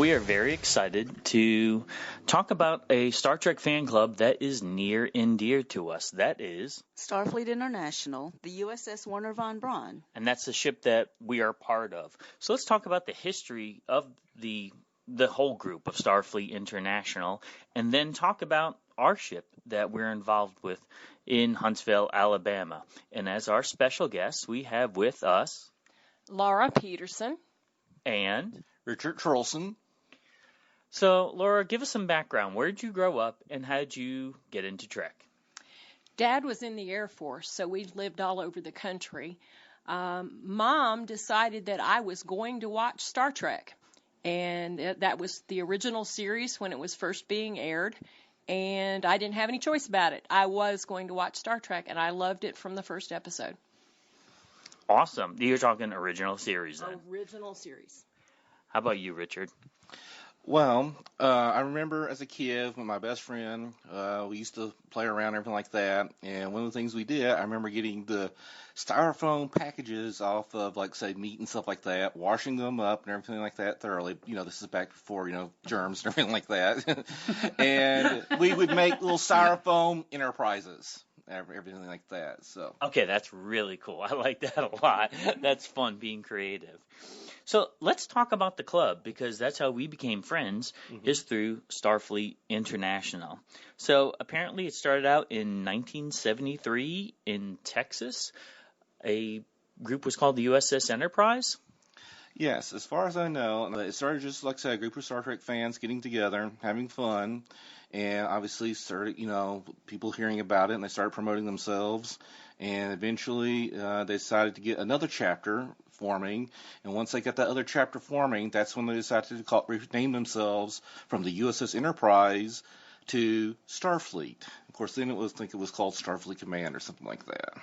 we are very excited to talk about a Star Trek fan club that is near and dear to us. That is STARFLEET International, the USS Wernher von Braun. And that's the ship that we are part of. So let's talk about the history of the whole group of STARFLEET International, and then talk about our ship that we're involved with in Huntsville, Alabama. And as our special guests, we have with us Laura Peterson and Richard Trolson. So, Laura, give us some background. Where did you grow up, and how did you get into Trek? Dad was in the Air Force, so we lived all over the country. Mom decided that I was going to watch Star Trek, and that was the original series when it was first being aired, and I didn't have any choice about it. I was going to watch Star Trek, and I loved it from the first episode. Awesome. You're talking original series then. Original series. How about you, Richard? Well, I remember as a kid with my best friend, we used to play around and everything like that. And one of the things we did, I remember getting the styrofoam packages off of, like, say, meat and stuff like that, washing them up and everything like that thoroughly. You know, this is back before, germs and everything like that. And we would make little styrofoam enterprises. Everything like that. So okay, that's really cool. I like that a lot. That's fun, being creative. So let's talk about the club, because that's how we became friends, is through STARFLEET International. So apparently it started out in 1973 in Texas. A group was called the USS Enterprise. Yes, as far as I know, it started just, like I said, a group of Star Trek fans getting together, having fun, and obviously started, people hearing about it, and they started promoting themselves, and eventually they decided to get another chapter forming, and once they got that other chapter forming, that's when they decided to rename themselves from the USS Enterprise to Starfleet. Of course, then I think it was called Starfleet Command or something like that.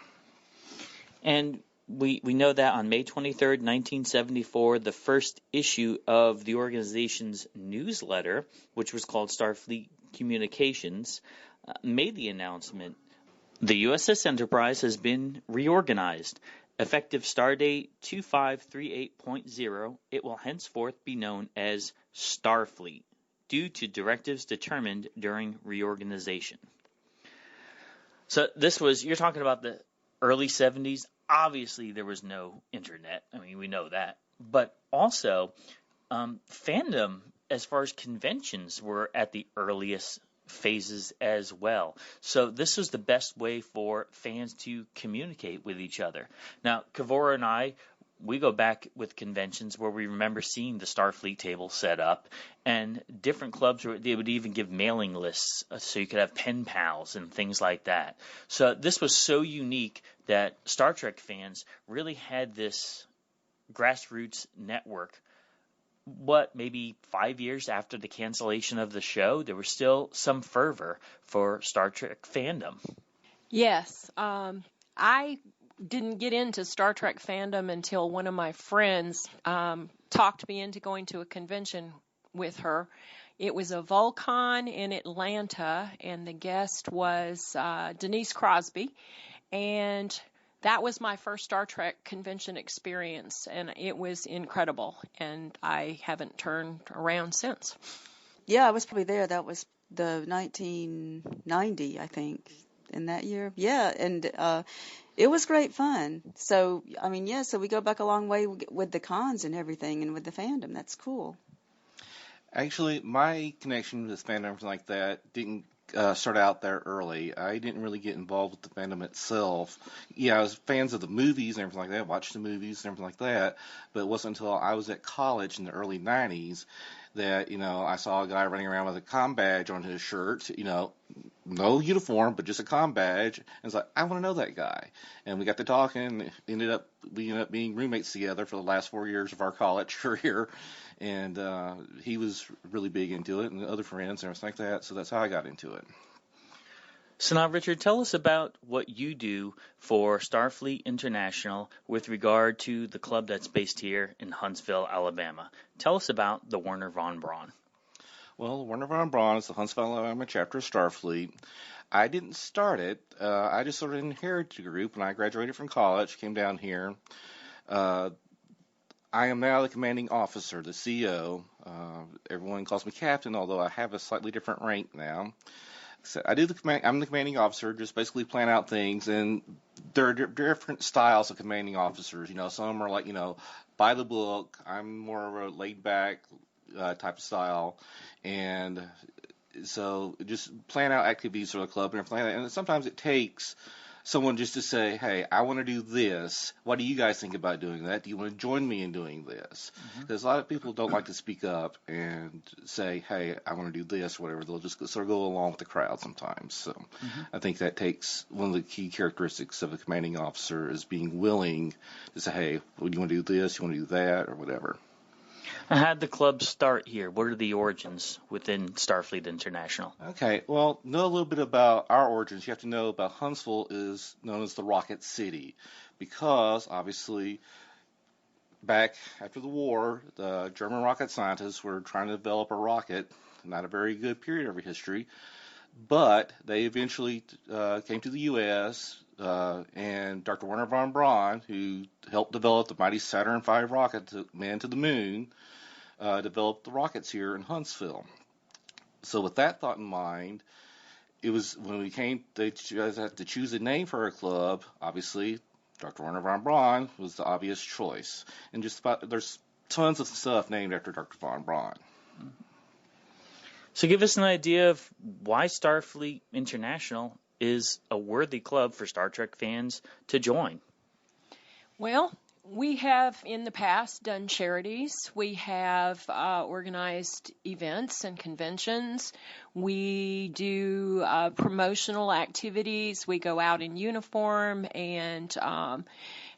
And we know that on May 23rd, 1974, the first issue of the organization's newsletter, which was called Starfleet Communications, made the announcement. The USS Enterprise has been reorganized. Effective stardate 2538.0, it will henceforth be known as Starfleet, due to directives determined during reorganization. So you're talking about the early 70s. Obviously, there was no internet. I mean, we know that. But also, fandom, as far as conventions, were at the earliest phases as well. So this was the best way for fans to communicate with each other. Now, Kavora and I, we go back with conventions where we remember seeing the Starfleet table set up, and different clubs, they would even give mailing lists so you could have pen pals and things like that. So this was so unique that Star Trek fans really had this grassroots network. Maybe 5 years after the cancellation of the show, there was still some fervor for Star Trek fandom. Yes. I didn't get into Star Trek fandom until one of my friends talked me into going to a convention with her. It was a Volcon in Atlanta, and the guest was Denise Crosby, and that was my first Star Trek convention experience, and it was incredible, and I haven't turned around since. Yeah, I was probably there. That was the 1990, I think, in that year. Yeah, and it was great fun. So, I mean, so we go back a long way with the cons and everything, and with the fandom. That's cool. Actually, my connection with fandom like that didn't start out there early. I didn't really get involved with the fandom itself. Yeah, I was fans of the movies and everything like that, watched the movies and everything like that, but it wasn't until I was at college in the early 90s that, I saw a guy running around with a comm badge on his shirt, no uniform, but just a comm badge, and it's like, I want to know that guy. And we got to talking, we ended up being roommates together for the last 4 years of our college career, and he was really big into it, and other friends and everything like that, so that's how I got into it. So now, Richard, tell us about what you do for Starfleet International with regard to the club that's based here in Huntsville, Alabama. Tell us about the Wernher von Braun. Well, Wernher von Braun is the Huntsville, Alabama chapter of Starfleet. I didn't start it. I just sort of inherited the group when I graduated from college, came down here. I am now the commanding officer, the CEO. Everyone calls me captain, although I have a slightly different rank now. So I'm the commanding officer, just basically plan out things, and there are different styles of commanding officers. Some are like, by the book. I'm more of a laid back type of style, and so just plan out activities for the club and everything like that. And sometimes it takes someone just to say, hey, I want to do this. What do you guys think about doing that? Do you want to join me in doing this? Because a lot of people don't like to speak up and say, hey, I want to do this, or whatever. They'll just sort of go along with the crowd sometimes. So I think that takes one of the key characteristics of a commanding officer is being willing to say, hey, well, you want to do this, you want to do that, or whatever. How did the club start here? What are the origins within Starfleet International? Okay, well, know a little bit about our origins. You have to know about Huntsville is known as the Rocket City because, obviously, back after the war, the German rocket scientists were trying to develop a rocket. Not a very good period of history, but they eventually came to the U.S., and Dr. Wernher von Braun, who helped develop the mighty Saturn V rocket to man to the moon, developed the rockets here in Huntsville. So with that thought in mind, it was when we came, they had to choose a name for our club. Obviously, Dr. Wernher von Braun was the obvious choice. And there's tons of stuff named after Dr. von Braun. So give us an idea of why Starfleet International is a worthy club for Star Trek fans to join. Well, we have in the past done charities. We have organized events and conventions. We do promotional activities. We go out in uniform and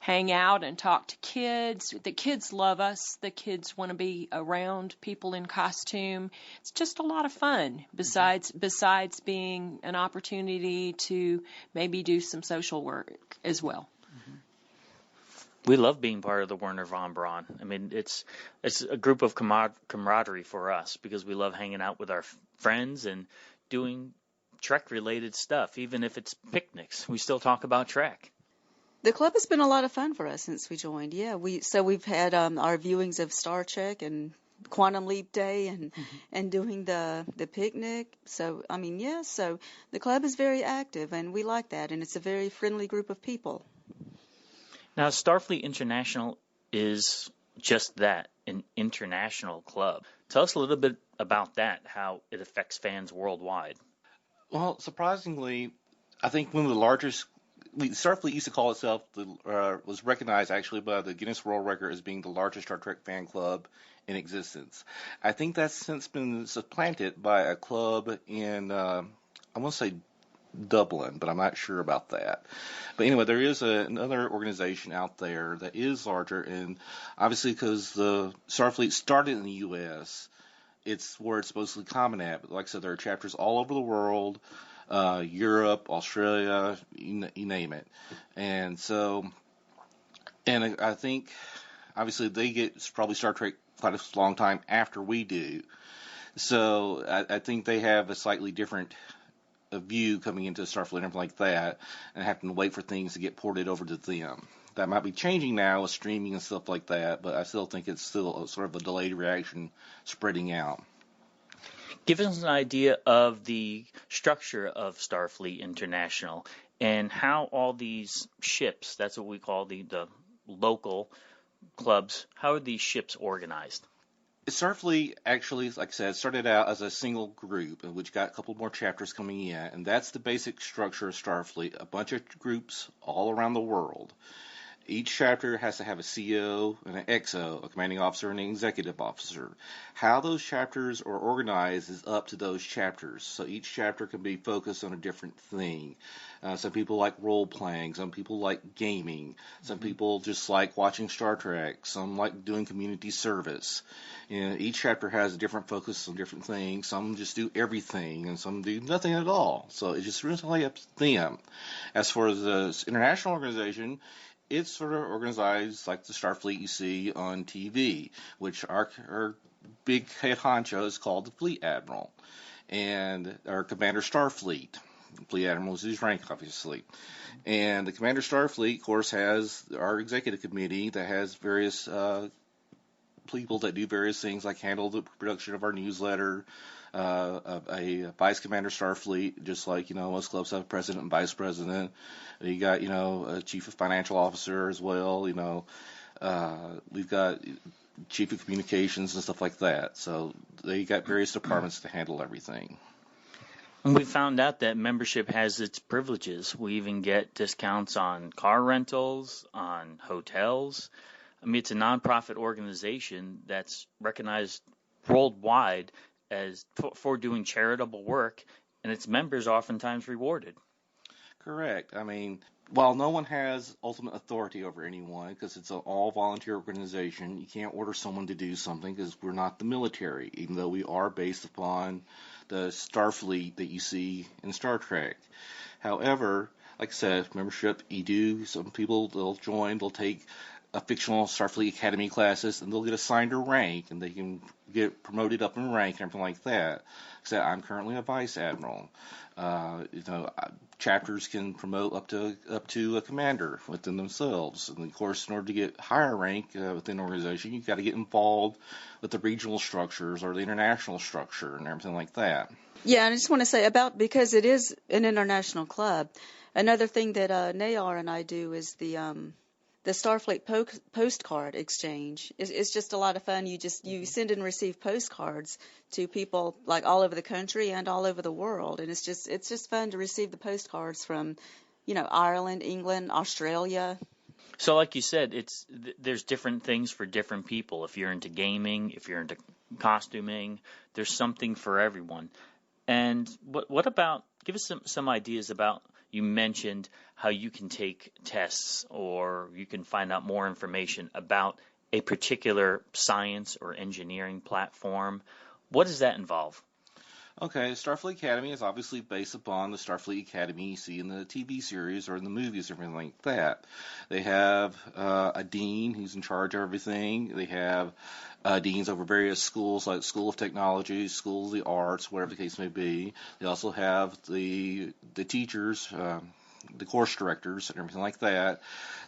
hang out and talk to kids. The kids love us. The kids want to be around people in costume. It's just a lot of fun besides being an opportunity to maybe do some social work as well. We love being part of the Wernher von Braun. I mean, it's a group of camaraderie for us because we love hanging out with our friends and doing Trek-related stuff. Even if it's picnics, we still talk about Trek. The club has been a lot of fun for us since we joined. Yeah, we've had our viewings of Star Trek and Quantum Leap Day and doing the picnic. So I mean, yeah. So the club is very active, and we like that, and it's a very friendly group of people. Now, Starfleet International is just that, an international club. Tell us a little bit about that, how it affects fans worldwide. Well, surprisingly, I think one of the largest, Starfleet used to call itself, was recognized actually by the Guinness World Record as being the largest Star Trek fan club in existence. I think that's since been supplanted by a club in, I want to say Dublin, but I'm not sure about that. But anyway, there is another organization out there that is larger, and obviously because the Starfleet started in the U.S., it's where it's mostly common at. But like I said, there are chapters all over the world, Europe, Australia, you name it. And so, and I think obviously they get probably Star Trek quite a long time after we do. So I think they have a slightly different view coming into Starfleet and everything like that, and having to wait for things to get ported over to them. That might be changing now with streaming and stuff like that, but I still think it's still sort of a delayed reaction spreading out. Give us an idea of the structure of Starfleet International and how all these ships, that's what we call the local clubs, how are these ships organized? Starfleet actually, like I said, started out as a single group, which got a couple more chapters coming in, and that's the basic structure of Starfleet, a bunch of groups all around the world. Each chapter has to have a CO and an XO, a commanding officer and an executive officer. How those chapters are organized is up to those chapters. So each chapter can be focused on a different thing. Some people like role-playing. Some people like gaming. Some people just like watching Star Trek. Some like doing community service. Each chapter has a different focus on different things. Some just do everything, and some do nothing at all. So it's just really up to them. As far as the international organization, it's sort of organized like the Starfleet you see on TV, which our big head honcho is called the Fleet Admiral, and our Commander Starfleet. Fleet Admiral is his rank, obviously. And the Commander Starfleet, of course, has our executive committee that has various people that do various things, like handle the production of our newsletter. A vice commander Starfleet, just like, most clubs have president and vice president. You got, a chief of financial officer as well. We've got chief of communications and stuff like that. So they got various departments to handle everything. And we found out that membership has its privileges. We even get discounts on car rentals, on hotels. I mean, it's a nonprofit organization that's recognized worldwide as for doing charitable work, and its members are oftentimes rewarded. Correct. I mean, while no one has ultimate authority over anyone, because it's an all-volunteer organization, you can't order someone to do something because we're not the military, even though we are based upon the Starfleet that you see in Star Trek. However, like I said, membership, some people, they'll join, they'll take a fictional Starfleet Academy classes, and they'll get assigned a rank, and they can get promoted up in rank and everything like that. Except I'm currently a vice admiral. Chapters can promote up to a commander within themselves. And of course, in order to get higher rank within an organization, you've got to get involved with the regional structures or the international structure and everything like that. Yeah, and I just want to say because it is an international club, another thing that Nayar and I do is the Starfleet postcard exchange. It's just a lot of fun. You send and receive postcards to people like all over the country and all over the world, and it's just fun to receive the postcards from, Ireland, England, Australia. So, like you said, there's different things for different people. If you're into gaming, if you're into costuming, there's something for everyone. And what about? Give us some ideas about. You mentioned how you can take tests or you can find out more information about a particular science or engineering platform. What does that involve? Okay, Starfleet Academy is obviously based upon the Starfleet Academy you see in the TV series or in the movies or everything like that. They have a dean who's in charge of everything. They have deans over various schools like School of Technology, School of the Arts, whatever the case may be. They also have the teachers, the course directors and everything like that.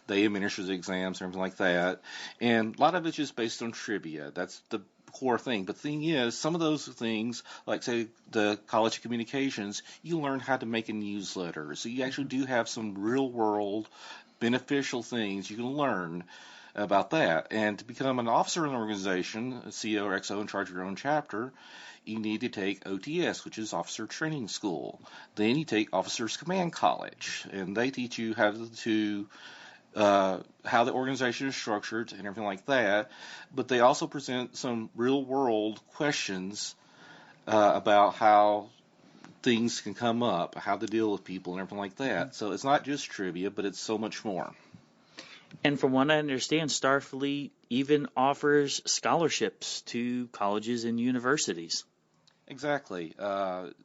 They administer the exams and everything like that. And a lot of it's just based on trivia. That's the core thing. But the thing is, some of those things, like say the College of Communications, you learn how to make a newsletter. So you actually do have some real world beneficial things you can learn about that. And to become an officer in an organization, a CO or XO in charge of your own chapter, you need to take OTS, which is Officer Training School. Then you take Officers Command College, and they teach you how the organization is structured and everything like that. But they also present some real-world questions about how things can come up, how to deal with people and everything like that. So it's not just trivia, but it's so much more. And from what I understand, Starfleet even offers scholarships to colleges and universities. Exactly.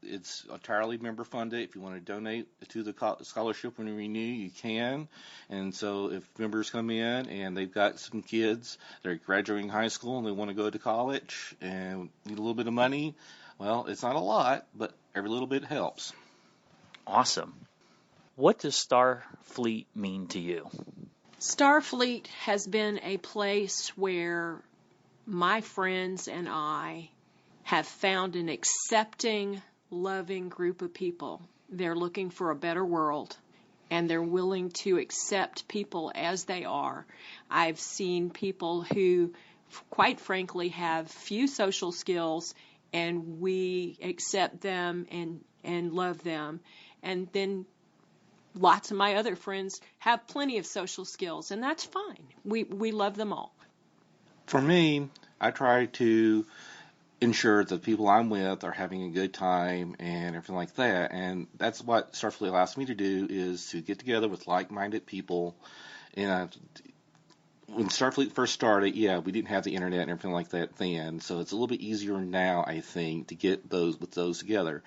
It's entirely member funded. If you want to donate to the scholarship when you renew, you can. And so if members come in and they've got some kids that are graduating high school and they want to go to college and need a little bit of money, well, it's not a lot, but every little bit helps. Awesome. What does Starfleet mean to you? Starfleet has been a place where my friends and I have found an accepting, loving group of people. They're looking for a better world, and they're willing to accept people as they are. I've seen people who, quite frankly, have few social skills, and we accept them and love them. And then lots of my other friends have plenty of social skills, and that's fine. We love them all. For me, I try to ensure that the people I'm with are having a good time and everything like that. And that's what Starfleet allows me to do, is to get together with like-minded people. And when Starfleet first started, we didn't have the internet and everything like that then. So it's a little bit easier now, I think, to get those together.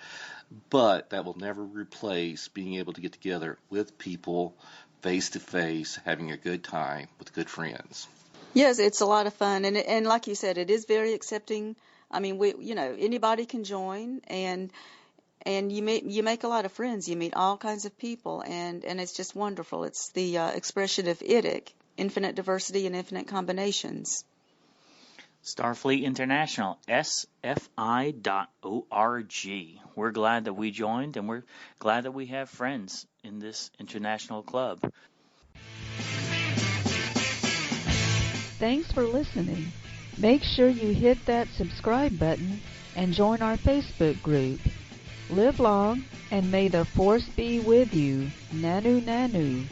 But that will never replace being able to get together with people face-to-face, having a good time with good friends. Yes, it's a lot of fun, and like you said, it is very accepting. I mean, anybody can join, and you make a lot of friends. You meet all kinds of people, and it's just wonderful. It's the expression of IDIC, infinite diversity and infinite combinations. Starfleet International, sfi.org. We're glad that we joined, and we're glad that we have friends in this international club. Thanks for listening. Make sure you hit that subscribe button and join our Facebook group. Live long, and may the Force be with you. Nanu Nanu.